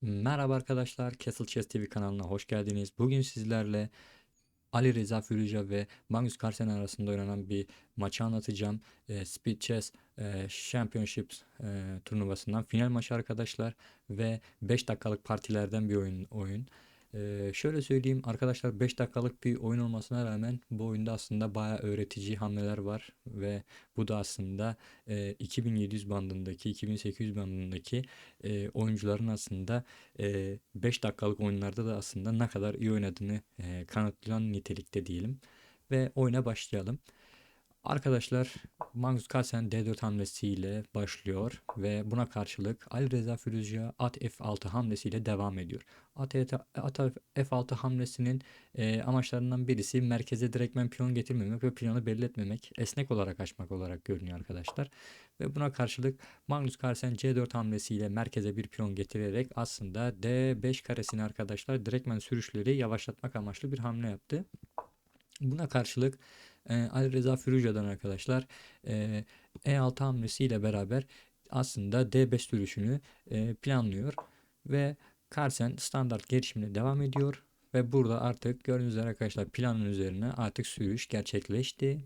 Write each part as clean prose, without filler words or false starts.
Merhaba arkadaşlar, Castle Chess TV kanalına hoş geldiniz. Bugün sizlerle Ali Reza Firuza ve Magnus Carlsen arasında oynanan bir maçı anlatacağım. Speed Chess Championships turnuvasından final maçı arkadaşlar ve 5 dakikalık partilerden bir oyun. Şöyle söyleyeyim arkadaşlar, 5 dakikalık bir oyun olmasına rağmen bu oyunda aslında bayağı öğretici hamleler var ve bu da aslında 2700 bandındaki 2800 bandındaki oyuncuların aslında 5 dakikalık oyunlarda da aslında ne kadar iyi oynadığını kanıtlayan nitelikte diyelim. Ve oyuna başlayalım. Arkadaşlar, Magnus Carlsen D4 hamlesiyle başlıyor ve buna karşılık Ali Reza Firuzja at F6 hamlesiyle devam ediyor. At F6 hamlesinin amaçlarından birisi merkeze direktmen piyon getirmemek ve piyonu belli etmemek, esnek olarak açmak olarak görünüyor arkadaşlar. Ve buna karşılık Magnus Carlsen C4 hamlesiyle merkeze bir piyon getirerek aslında D5 karesini arkadaşlar direktmen sürüşleri yavaşlatmak amaçlı bir hamle yaptı. Buna karşılık Ali Reza Firuza'dan arkadaşlar E6 hamlesiyle beraber aslında D5 sürüşünü planlıyor ve Carlsen standart gelişimine devam ediyor ve burada artık gördüğünüz üzere arkadaşlar planın üzerine artık sürüş gerçekleşti.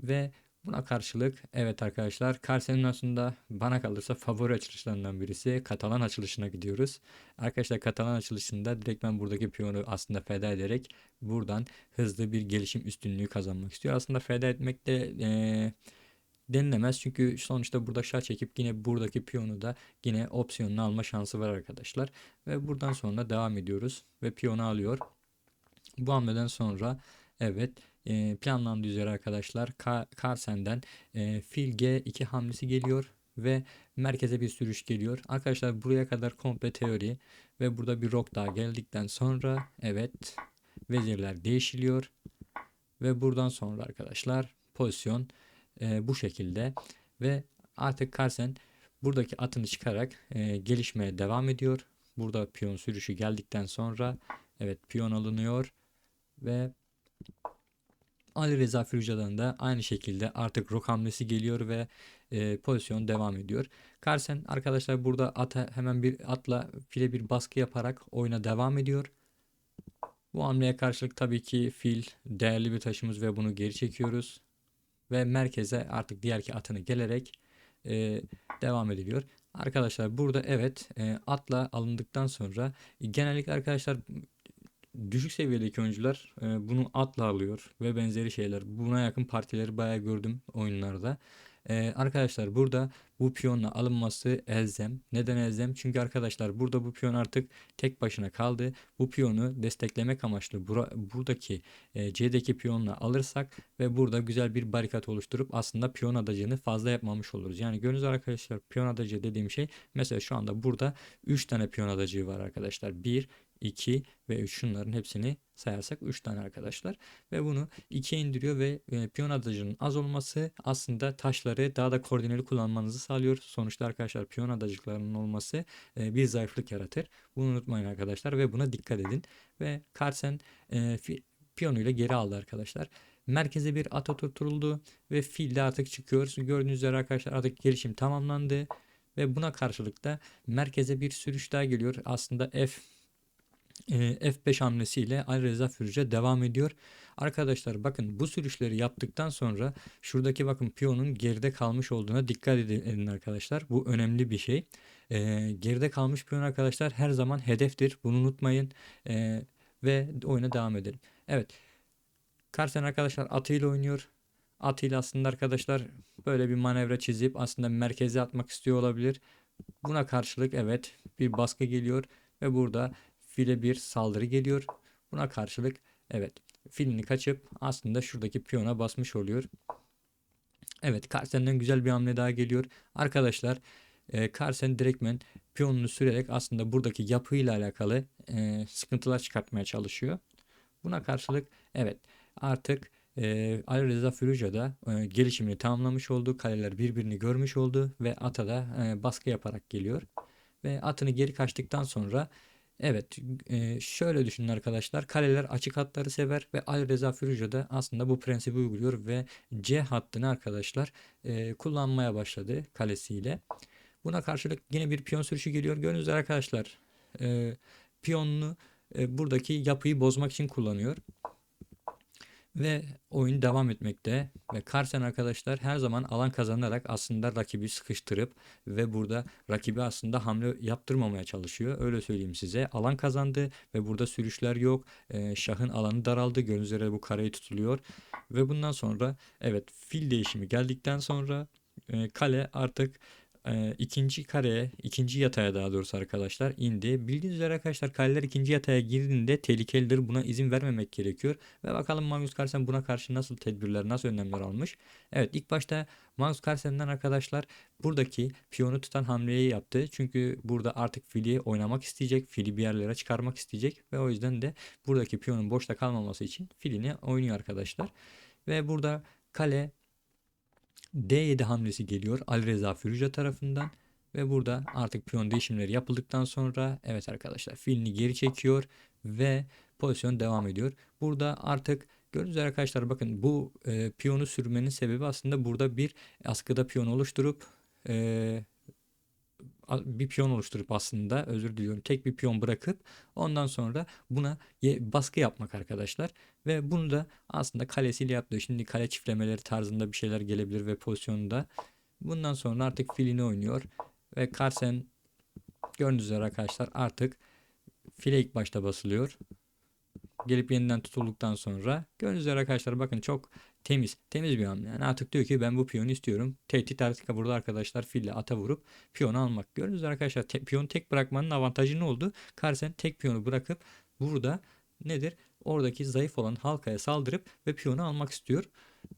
Ve buna karşılık evet arkadaşlar, Carlsen'in aslında bana kalırsa favori açılışlarından birisi Katalan açılışına gidiyoruz. Arkadaşlar, Katalan açılışında direkt ben buradaki piyonu aslında feda ederek buradan hızlı bir gelişim üstünlüğü kazanmak istiyor. Aslında feda etmek de denilemez, çünkü sonuçta burada şah çekip yine buradaki piyonu da yine opsiyonunu alma şansı var arkadaşlar. Ve buradan sonra devam ediyoruz ve piyonu alıyor. Bu hamleden sonra evet, planlandığı üzere arkadaşlar Carlsen'den fil G2 hamlesi geliyor ve merkeze bir sürüş geliyor. Arkadaşlar, buraya kadar komple teori ve burada bir rok daha geldikten sonra evet, vezirler değişiliyor ve buradan sonra arkadaşlar pozisyon bu şekilde ve artık Carlsen buradaki atını çıkarak gelişmeye devam ediyor. Burada piyon sürüşü geldikten sonra evet, piyon alınıyor ve Ali Reza Firuza'dan da aynı şekilde artık rok hamlesi geliyor ve pozisyon devam ediyor. Carlsen arkadaşlar burada ata hemen bir atla file bir baskı yaparak oyuna devam ediyor. Bu hamleye karşılık tabii ki fil değerli bir taşımız ve bunu geri çekiyoruz. Ve merkeze artık diğer ki atını gelerek devam ediliyor. Arkadaşlar burada evet, atla alındıktan sonra genellikle arkadaşlar düşük seviyedeki oyuncular bunu atla alıyor ve benzeri şeyler. Buna yakın partileri bayağı gördüm oyunlarda. Arkadaşlar burada bu piyonla alınması elzem. Neden elzem? Çünkü arkadaşlar burada bu piyon artık tek başına kaldı. Bu piyonu desteklemek amaçlı buradaki C'deki piyonla alırsak ve burada güzel bir barikat oluşturup aslında piyon adacını fazla yapmamış oluruz. Yani gördüğünüz arkadaşlar, piyon adacı dediğim şey, mesela şu anda burada 3 tane piyon adacığı var arkadaşlar. 1, 2 ve 3, şunların hepsini sayarsak 3 tane arkadaşlar. Ve bunu 2'ye indiriyor ve piyon adacının az olması aslında taşları daha da koordineli kullanmanızı sağlıyor. Sonuçta arkadaşlar, piyon adacıklarının olması bir zayıflık yaratır. Bunu unutmayın arkadaşlar ve buna dikkat edin. Ve Carlsen piyonuyla geri aldı arkadaşlar. Merkeze bir at oturtuldu ve fil de artık çıkıyor. Gördüğünüz üzere arkadaşlar, artık gelişim tamamlandı. Ve buna karşılık da merkeze bir sürüş daha geliyor. Aslında F5 hamlesiyle Ali Reza Firuzja devam ediyor. Arkadaşlar bakın, bu sürüşleri yaptıktan sonra şuradaki bakın piyonun geride kalmış olduğuna dikkat edin arkadaşlar. Bu önemli bir şey. Geride kalmış piyon arkadaşlar her zaman hedeftir. Bunu unutmayın. Ve oyuna devam edelim. Evet. Carlsen arkadaşlar atıyla oynuyor. Atıyla aslında arkadaşlar böyle bir manevra çizip aslında merkeze atmak istiyor olabilir. Buna karşılık evet, bir baskı geliyor ve burada file bir saldırı geliyor. Buna karşılık evet, filini kaçıp aslında şuradaki piyona basmış oluyor. Evet, Carlsen'den güzel bir hamle daha geliyor. Arkadaşlar, Carlsen direktmen piyonunu sürerek aslında buradaki yapıyla alakalı sıkıntılar çıkartmaya çalışıyor. Buna karşılık evet, artık Ali Reza Firuza da gelişimini tamamlamış oldu. Kaleler birbirini görmüş oldu ve ata da baskı yaparak geliyor. Ve atını geri kaçtıktan sonra evet, şöyle düşünün arkadaşlar, kaleler açık hatları sever ve Ali Reza Firuza da aslında bu prensibi uyguluyor ve C hattını arkadaşlar kullanmaya başladı kalesiyle. Buna karşılık yine bir piyon sürüşü geliyor. Gördüğünüz üzere arkadaşlar, piyonunu buradaki yapıyı bozmak için kullanıyor. Ve oyun devam etmekte ve Carlsen arkadaşlar her zaman alan kazanarak aslında rakibi sıkıştırıp ve burada rakibi aslında hamle yaptırmamaya çalışıyor. Öyle söyleyeyim size. Alan kazandı ve burada sürüşler yok. Şahın alanı daraldı. Gördüğünüz üzere bu kareyi tutuluyor. Ve bundan sonra evet, fil değişimi geldikten sonra kale artık ikinci kareye, ikinci yataya daha doğrusu arkadaşlar indi. Bildiğiniz üzere arkadaşlar kaleler ikinci yataya girdiğinde tehlikelidir. Buna izin vermemek gerekiyor. Ve bakalım Magnus Carlsen buna karşı nasıl tedbirler, nasıl önlemler almış. Evet, ilk başta Magnus Carlsen'den arkadaşlar buradaki piyonu tutan hamleyi yaptı. Çünkü burada artık fili oynamak isteyecek. Fili bir yerlere çıkarmak isteyecek. Ve o yüzden de buradaki piyonun boşta kalmaması için filini oynuyor arkadaşlar. Ve burada kale D7 hamlesi geliyor Alireza Firuza tarafından ve burada artık piyon değişimleri yapıldıktan sonra evet arkadaşlar filini geri çekiyor ve pozisyon devam ediyor. Burada artık gördüğünüz üzere arkadaşlar bakın bu piyonu sürmenin sebebi aslında burada bir askıda piyon oluşturup e, bir piyon oluşturup aslında özür diliyorum tek bir piyon bırakıp ondan sonra buna baskı yapmak arkadaşlar ve bunu da aslında kalesiyle yaptı. Şimdi kale çiftlemeleri tarzında bir şeyler gelebilir ve pozisyonunda bundan sonra artık filini oynuyor ve Carlsen gördüğünüz üzere arkadaşlar artık file ilk başta basılıyor. Gelip yeniden tutulduktan sonra gördüğünüz üzere arkadaşlar bakın çok temiz bir hamle. Yani artık diyor ki ben bu piyonu istiyorum. Tehdit artık burada arkadaşlar fille ata vurup piyonu almak. Gördüğünüz üzere arkadaşlar piyonu tek bırakmanın avantajı ne oldu? Carlsen tek piyonu bırakıp burada nedir? Oradaki zayıf olan halkaya saldırıp ve piyonu almak istiyor.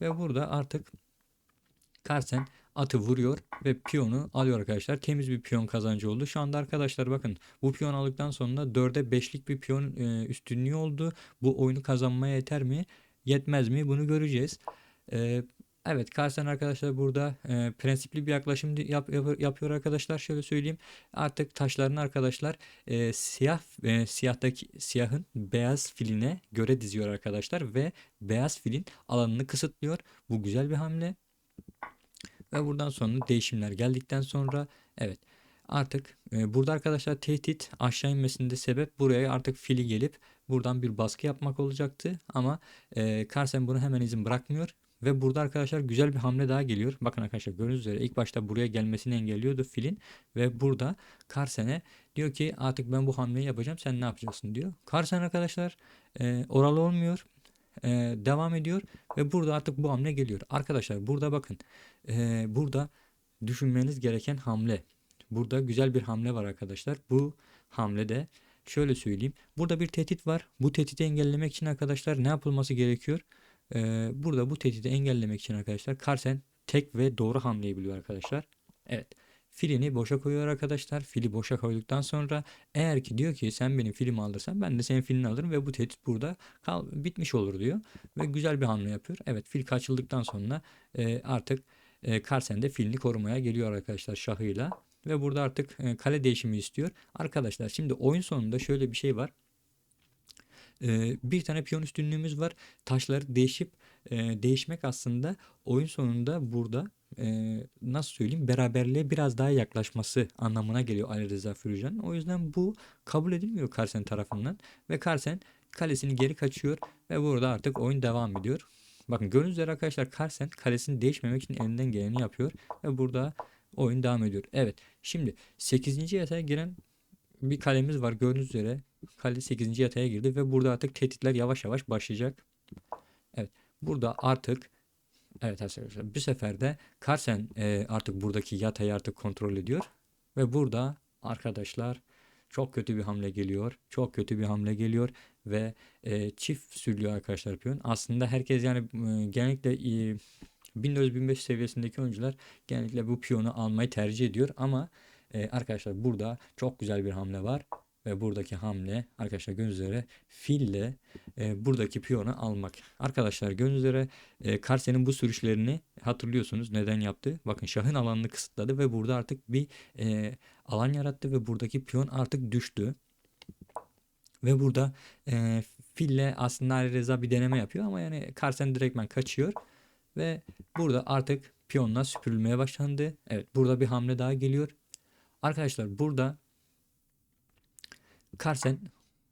Ve burada artık Carlsen atı vuruyor ve piyonu alıyor arkadaşlar. Temiz bir piyon kazancı oldu. Şu anda arkadaşlar bakın bu piyon aldıktan sonra 4'e 5'lik bir piyon üstünlüğü oldu. Bu oyunu kazanmaya yeter mi? Yetmez mi? Bunu göreceğiz. E, evet, Carlsen arkadaşlar burada prensipli bir yaklaşım yapıyor arkadaşlar. Şöyle söyleyeyim. Artık taşlarını arkadaşlar siyahın beyaz filine göre diziyor arkadaşlar ve beyaz filin alanını kısıtlıyor. Bu güzel bir hamle. Ve buradan sonra değişimler geldikten sonra evet artık burada arkadaşlar tehdit aşağı inmesinde sebep buraya artık fili gelip buradan bir baskı yapmak olacaktı. Ama Carlsen bunu hemen izin bırakmıyor. Ve burada arkadaşlar güzel bir hamle daha geliyor. Bakın arkadaşlar gördüğünüz üzere ilk başta buraya gelmesini engelliyordu filin. Ve burada Carlsen'e diyor ki artık ben bu hamleyi yapacağım, sen ne yapacaksın diyor. Carlsen arkadaşlar oralı olmuyor, devam ediyor ve burada artık bu hamle geliyor. Arkadaşlar burada bakın burada düşünmeniz gereken hamle. Burada güzel bir hamle var arkadaşlar. Bu hamlede şöyle söyleyeyim. Burada bir tehdit var. Bu tehdidi engellemek için arkadaşlar ne yapılması gerekiyor? Burada bu tehdidi engellemek için arkadaşlar Carlsen tek ve doğru hamleyi biliyor arkadaşlar. Evet. Filini boşa koyuyor arkadaşlar. Fili boşa koyduktan sonra eğer ki diyor ki sen benim filimi alırsan ben de senin filini alırım ve bu tehdit burada bitmiş olur diyor. Ve güzel bir hamle yapıyor. Evet, fil kaçıldıktan sonra artık Carlsen de filini korumaya geliyor arkadaşlar şahıyla. Ve burada artık kale değişimi istiyor. Arkadaşlar şimdi oyun sonunda şöyle bir şey var. Bir tane piyon üstünlüğümüz var. Taşları değişmek aslında oyun sonunda burada nasıl söyleyeyim beraberliğe biraz daha yaklaşması anlamına geliyor Ali Rıza Firuza'nın. O yüzden bu kabul edilmiyor Carlsen tarafından ve Carlsen kalesini geri kaçıyor ve burada artık oyun devam ediyor. Bakın gördüğünüz üzere arkadaşlar Carlsen kalesini değişmemek için elinden geleni yapıyor ve burada oyun devam ediyor. Evet, şimdi 8. yatağa giren bir kalemiz var gördüğünüz üzere. Kale 8. yataya girdi ve burada artık tehditler yavaş yavaş başlayacak. Evet, burada artık evet arkadaşlar bu sefer de Carlsen artık buradaki yatayı artık kontrol ediyor. Ve burada arkadaşlar çok kötü bir hamle geliyor. Çok kötü bir hamle geliyor ve çift sürüyor arkadaşlar piyon. Aslında herkes yani genellikle 1400-1500 seviyesindeki oyuncular genellikle bu piyonu almayı tercih ediyor ama arkadaşlar burada çok güzel bir hamle var ve buradaki hamle arkadaşlar gördüğünüz üzere fille buradaki piyonu almak. Arkadaşlar gördüğünüz üzere Carlsen'in bu sürüşlerini hatırlıyorsunuz neden yaptı? Bakın şahın alanını kısıtladı ve burada artık bir alan yarattı ve buradaki piyon artık düştü. Ve burada fille aslında Ali Reza bir deneme yapıyor ama yani Carlsen direktmen kaçıyor. Ve burada artık piyonlar süpürülmeye başlandı. Evet, burada bir hamle daha geliyor. Arkadaşlar burada Carlsen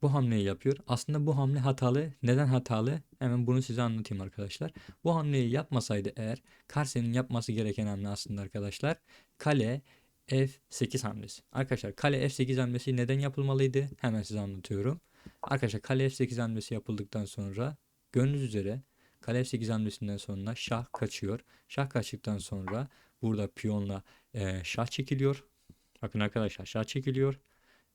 bu hamleyi yapıyor. Aslında bu hamle hatalı. Neden hatalı? Hemen bunu size anlatayım arkadaşlar. Bu hamleyi yapmasaydı eğer, Carlsen'in yapması gereken hamle aslında arkadaşlar kale F8 hamlesi. Arkadaşlar kale F8 hamlesi neden yapılmalıydı? Hemen size anlatıyorum. Arkadaşlar kale F8 hamlesi yapıldıktan sonra gördüğünüz üzere kale F8 hamlesinden sonra şah kaçıyor. Şah kaçtıktan sonra burada piyonla şah çekiliyor. Bakın arkadaşlar şah çekiliyor.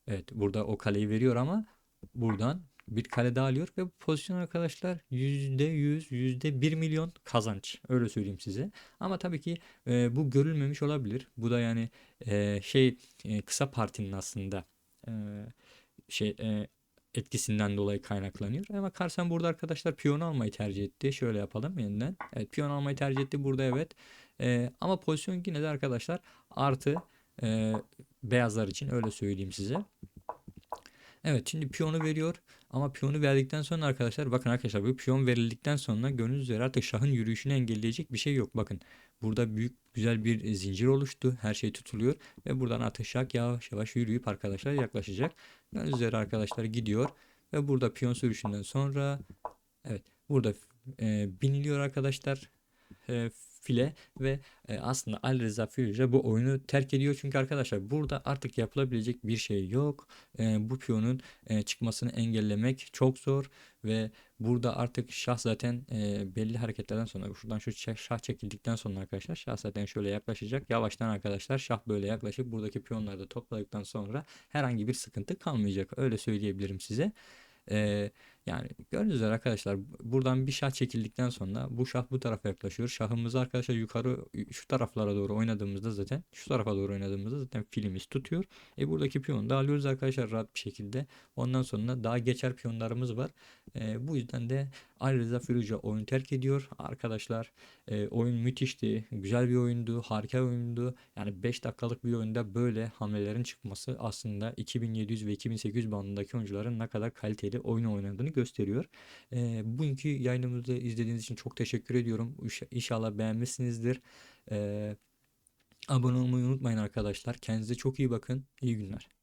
Evet, burada o kaleyi veriyor ama buradan bir kale daha alıyor ve bu pozisyon arkadaşlar %100, %1 milyon kazanç. Öyle söyleyeyim size. Ama tabii ki bu görülmemiş olabilir. Bu da yani kısa partinin aslında e, şey etkisinden dolayı kaynaklanıyor. Ama Carlsen burada arkadaşlar piyon almayı tercih etti. Şöyle yapalım yeniden. Evet, piyon almayı tercih etti burada, evet. Ama pozisyon yine de arkadaşlar artı e, beyazlar için, öyle söyleyeyim size. Evet, şimdi piyonu veriyor ama piyonu verdikten sonra arkadaşlar bakın arkadaşlar, bu piyon verildikten sonra gördüğünüz üzere artık şahın yürüyüşünü engelleyecek bir şey yok. Bakın burada büyük güzel bir zincir oluştu. Her şey tutuluyor ve buradan artık şah yavaş yavaş yürüyüp arkadaşlar yaklaşacak. Gördüğünüz üzere arkadaşlar gidiyor ve burada piyon sürüşünden sonra evet burada biniliyor arkadaşlar file ve aslında Ali Rıza Firuze bu oyunu terk ediyor. Çünkü arkadaşlar burada artık yapılabilecek bir şey yok. Bu piyonun çıkmasını engellemek çok zor ve burada artık şah zaten belli hareketlerden sonra şuradan şu şah çekildikten sonra arkadaşlar şah zaten şöyle yaklaşacak. Yavaştan arkadaşlar şah böyle yaklaşıp buradaki piyonları da topladıktan sonra herhangi bir sıkıntı kalmayacak. Öyle söyleyebilirim size. Ee, Yani gördüğünüz üzere arkadaşlar buradan bir şah çekildikten sonra bu şah bu tarafa yaklaşıyor. Şahımızı arkadaşlar yukarı şu taraflara doğru oynadığımızda zaten şu tarafa doğru oynadığımızda zaten filimiz tutuyor. Buradaki piyonu da alıyoruz arkadaşlar rahat bir şekilde. Ondan sonra daha geçer piyonlarımız var. Bu yüzden de Ali Rıza Firuze oyun terk ediyor. Arkadaşlar oyun müthişti. Güzel bir oyundu. Harika bir oyundu. Yani 5 dakikalık bir oyunda böyle hamlelerin çıkması aslında 2700 ve 2800 bandındaki oyuncuların ne kadar kaliteli oyun oynadığını gösteriyor. Bugünkü yayınımızı izlediğiniz için çok teşekkür ediyorum. İnşallah beğenmişsinizdir. Abone olmayı unutmayın arkadaşlar. Kendinize çok iyi bakın. İyi günler.